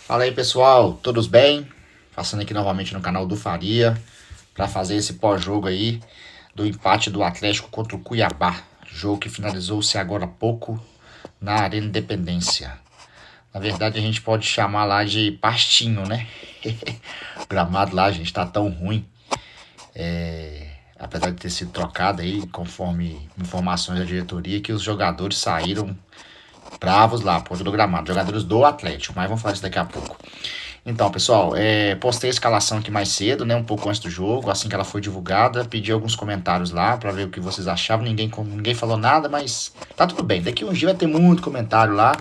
Fala aí pessoal, todos bem? Passando aqui novamente no canal do Faria para fazer esse pós-jogo aí do empate do Atlético contra o Cuiabá. Jogo que finalizou-se agora há pouco na Arena Independência. Na verdade a gente pode chamar lá de pastinho, né? O gramado lá, gente, tá tão ruim. Apesar de ter sido trocado aí, conforme informações da diretoria, que os jogadores saíram bravos lá, ponto do gramado. Jogadores do Atlético, mas vamos falar disso daqui a pouco. Então, pessoal, postei a escalação aqui mais cedo, né? Um pouco antes do jogo, assim que ela foi divulgada. Pedi alguns comentários lá pra ver o que vocês achavam. Ninguém falou nada, mas tá tudo bem. Daqui uns dias vai ter muito comentário lá.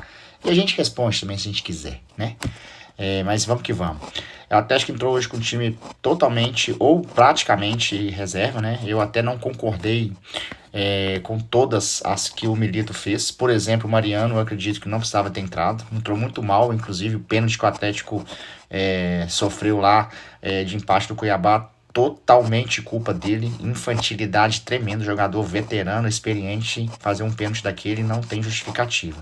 E a gente responde também se a gente quiser, né? Mas vamos que vamos. O Atlético entrou hoje com um time totalmente ou praticamente reserva, né? Eu até não concordei com todas as que o Milito fez. Por exemplo, o Mariano, eu acredito que não precisava ter entrado. Entrou muito mal, inclusive o pênalti que o Atlético sofreu lá de empate do Cuiabá. Totalmente culpa dele, infantilidade tremenda, jogador veterano, experiente, fazer um pênalti daquele não tem justificativa.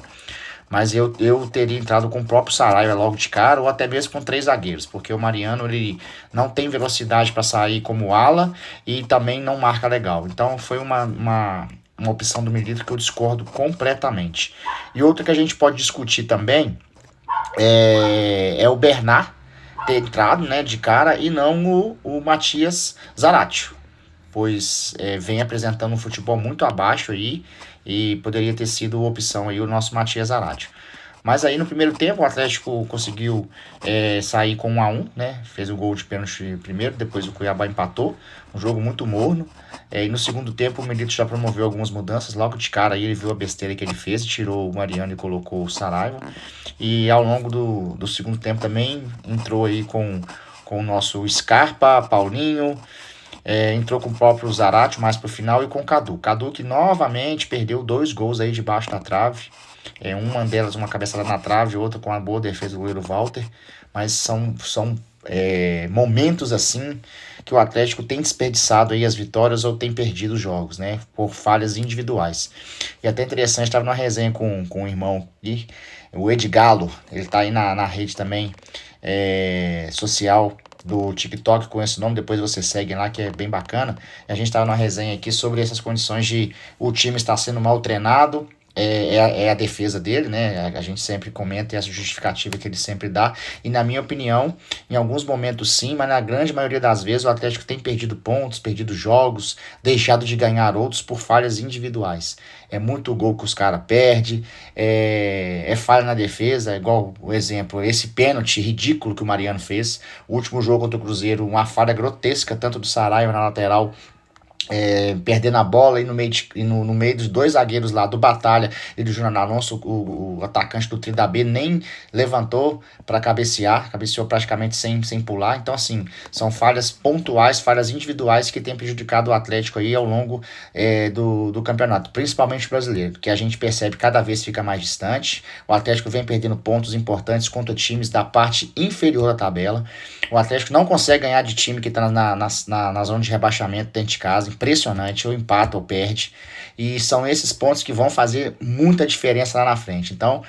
Mas eu teria entrado com o próprio Saraiva logo de cara, ou até mesmo com três zagueiros, porque o Mariano ele não tem velocidade para sair como ala e também não marca legal. Então foi uma opção do Milito que eu discordo completamente. E outra que a gente pode discutir também é o Bernard ter entrado, né, de cara e não o Matias Zaratio, pois vem apresentando um futebol muito abaixo aí e poderia ter sido opção aí o nosso Matias Zaratio. Mas aí no primeiro tempo o Atlético conseguiu sair com 1-1, né? Fez o gol de pênalti primeiro, depois o Cuiabá empatou. Um jogo muito morno. E no segundo tempo o Milito já promoveu algumas mudanças. Logo de cara aí ele viu a besteira que ele fez, tirou o Mariano e colocou o Saraiva. E ao longo do segundo tempo também entrou aí com o nosso Scarpa, Paulinho. Entrou com o próprio Zarate mais pro final e com o Cadu. Cadu que novamente perdeu 2 gols aí debaixo da trave. Uma delas uma cabeçada na trave, outra com a boa defesa do goleiro Walter. Mas são momentos assim que o Atlético tem desperdiçado aí as vitórias ou tem perdido os jogos, né? Por falhas individuais. E até interessante, estava numa resenha com o irmão aqui, o Edgalo, ele tá aí na rede também social do TikTok com esse nome, depois você segue lá que é bem bacana. A gente estava numa resenha aqui sobre essas condições de o time estar sendo mal treinado, é a defesa dele, né? A gente sempre comenta essa justificativa que ele sempre dá. E na minha opinião, em alguns momentos sim, mas na grande maioria das vezes o Atlético tem perdido pontos, perdido jogos, deixado de ganhar outros por falhas individuais. É muito gol que os caras perdem, falha na defesa, igual o exemplo, esse pênalti ridículo que o Mariano fez. O último jogo contra o Cruzeiro, uma falha grotesca, tanto do Saraiva na lateral perdendo a bola e no meio dos dois zagueiros lá do Batalha e do Júnior Alonso, o atacante do Tri da B nem levantou para cabeceou praticamente sem pular. Então assim, são falhas pontuais, falhas individuais que têm prejudicado o Atlético aí ao longo do campeonato, principalmente o brasileiro, que a gente percebe cada vez fica mais distante. O Atlético vem perdendo pontos importantes contra times da parte inferior da tabela. O Atlético não consegue ganhar de time que está na zona de rebaixamento dentro de casa. Impressionante, ou empata ou perde. E são esses pontos que vão fazer muita diferença lá na frente. Então,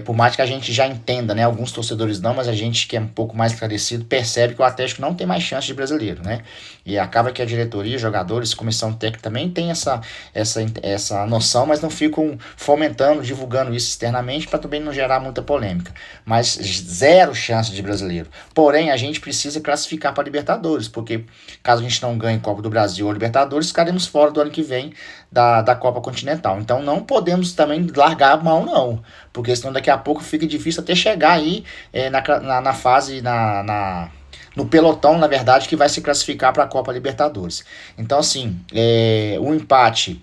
por mais que a gente já entenda, né? Alguns torcedores não, mas a gente que é um pouco mais esclarecido percebe que o Atlético não tem mais chance de brasileiro, né? E acaba que a diretoria, jogadores, comissão técnica também tem essa noção, mas não ficam fomentando, divulgando isso externamente para também não gerar muita polêmica. Mas zero chance de brasileiro. Porém, a gente precisa classificar para Libertadores, porque caso a gente não ganhe Copa do Brasil ou Libertadores, ficaremos fora do ano que vem da Copa Continental. Então não podemos também largar a mão, não. Porque senão daqui a pouco fica difícil até chegar aí na fase, no pelotão, na verdade, que vai se classificar para a Copa Libertadores. Então, assim, o empate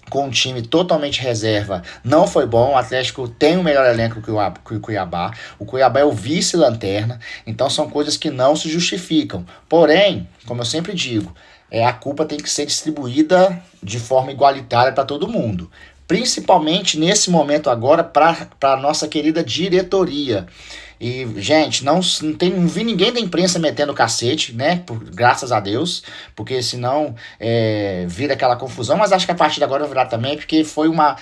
com um time totalmente reserva não foi bom. O Atlético tem o melhor elenco que o Cuiabá. O Cuiabá é o vice-lanterna. Então, são coisas que não se justificam. Porém, como eu sempre digo, a culpa tem que ser distribuída de forma igualitária para todo mundo. principalmente nesse momento agora para a nossa querida diretoria. E, gente, não vi ninguém da imprensa metendo cacete, né? Graças a Deus, porque senão vira aquela confusão. Mas acho que a partir de agora vai virar também, porque foi uma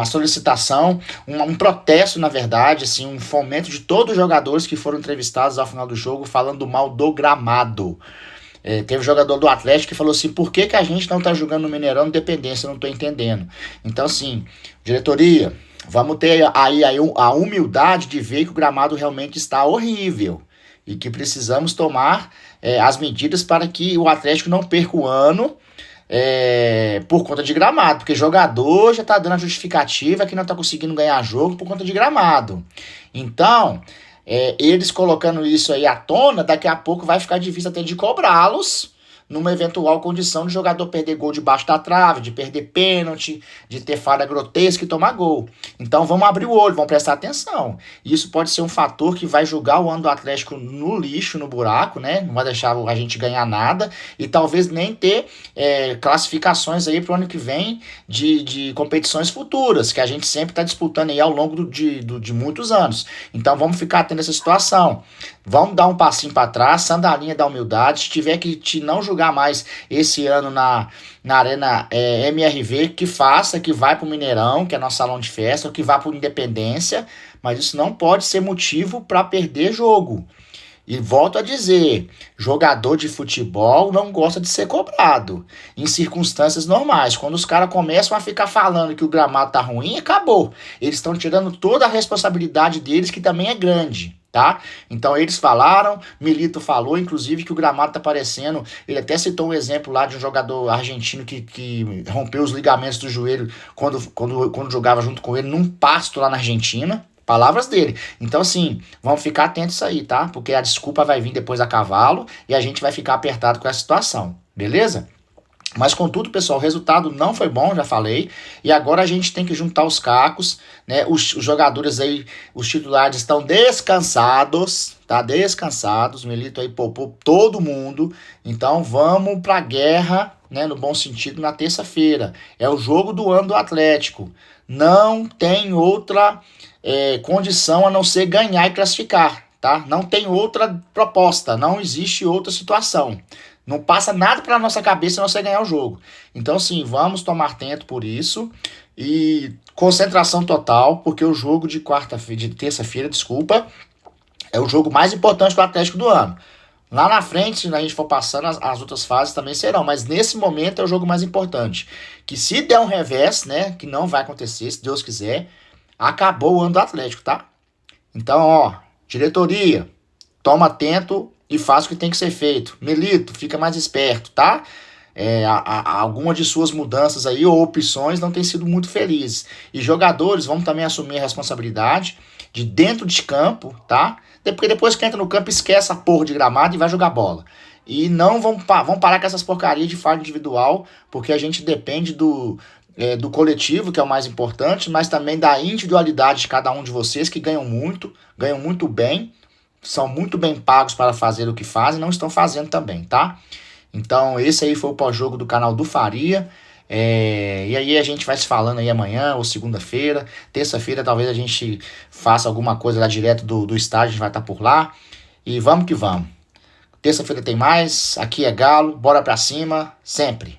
solicitação, um protesto, na verdade, assim, um fomento de todos os jogadores que foram entrevistados ao final do jogo falando mal do gramado. Teve jogador do Atlético que falou assim: por que, que a gente não tá jogando no Mineirão Independência? Eu não tô entendendo. Então, assim, diretoria, vamos ter aí a humildade de ver que o gramado realmente está horrível e que precisamos tomar as medidas para que o Atlético não perca o ano por conta de gramado, porque jogador já tá dando a justificativa que não tá conseguindo ganhar jogo por conta de gramado. Então, eles colocando isso aí à tona, daqui a pouco vai ficar difícil até de cobrá-los numa eventual condição de jogador perder gol debaixo da trave, de perder pênalti, de ter falha grotesca e tomar gol. Então vamos abrir o olho, vamos prestar atenção. Isso pode ser um fator que vai jogar o ano do Atlético no lixo, no buraco, né? Não vai deixar a gente ganhar nada e talvez nem ter classificações aí para o ano que vem de competições futuras, que a gente sempre está disputando aí ao longo de muitos anos. Então vamos ficar atento a essa situação. Vamos dar um passinho para trás, sandalinha da humildade. Se tiver que não jogar mais esse ano na Arena MRV, que faça, que vai pro Mineirão, que é nosso salão de festa, ou que vá pro Independência, mas isso não pode ser motivo para perder jogo. E volto a dizer, jogador de futebol não gosta de ser cobrado em circunstâncias normais. Quando os caras começam a ficar falando que o gramado tá ruim, acabou. Eles estão tirando toda a responsabilidade deles, que também é grande. Tá? Então eles falaram, Milito falou, inclusive, que o gramado tá parecendo. Ele até citou um exemplo lá de um jogador argentino que rompeu os ligamentos do joelho quando jogava junto com ele num pasto lá na Argentina. Palavras dele. Então, assim, vamos ficar atentos aí, tá? Porque a desculpa vai vir depois a cavalo e a gente vai ficar apertado com essa situação, beleza? Mas contudo, pessoal, o resultado não foi bom, já falei, e agora a gente tem que juntar os cacos, né? Os jogadores aí, os titulares estão descansados, tá? Descansados, Milito aí poupou todo mundo, então vamos pra guerra, né? No bom sentido, na terça-feira. É o jogo do ano do Atlético. Não tem outra condição a não ser ganhar e classificar, tá? Não tem outra proposta, não existe outra situação. Não passa nada pela nossa cabeça não ser ganhar o jogo. Então, sim, vamos tomar tempo por isso. E concentração total, porque o jogo de terça-feira, desculpa, é o jogo mais importante do Atlético do ano. Lá na frente, se a gente for passando, as outras fases também serão. Mas nesse momento é o jogo mais importante. Que se der um revés, né, que não vai acontecer, se Deus quiser, acabou o ano do Atlético, tá? Então, ó, diretoria, toma atento e faz o que tem que ser feito. Milito, fica mais esperto, tá? Alguma de suas mudanças aí ou opções não tem sido muito felizes. E jogadores vão também assumir a responsabilidade de dentro de campo, tá? Porque depois que entra no campo, esquece a porra de gramado e vai jogar bola. E não vão parar com essas porcarias de falha individual, porque a gente depende do coletivo, que é o mais importante, mas também da individualidade de cada um de vocês, que ganham muito bem, são muito bem pagos para fazer o que fazem, não estão fazendo também, tá? Então, esse aí foi o pós-jogo do canal do Faria. E aí a gente vai se falando aí amanhã ou segunda-feira. Terça-feira talvez a gente faça alguma coisa lá direto do estádio, a gente vai estar por lá. E vamos que vamos. Terça-feira tem mais, aqui é Galo, bora pra cima, sempre.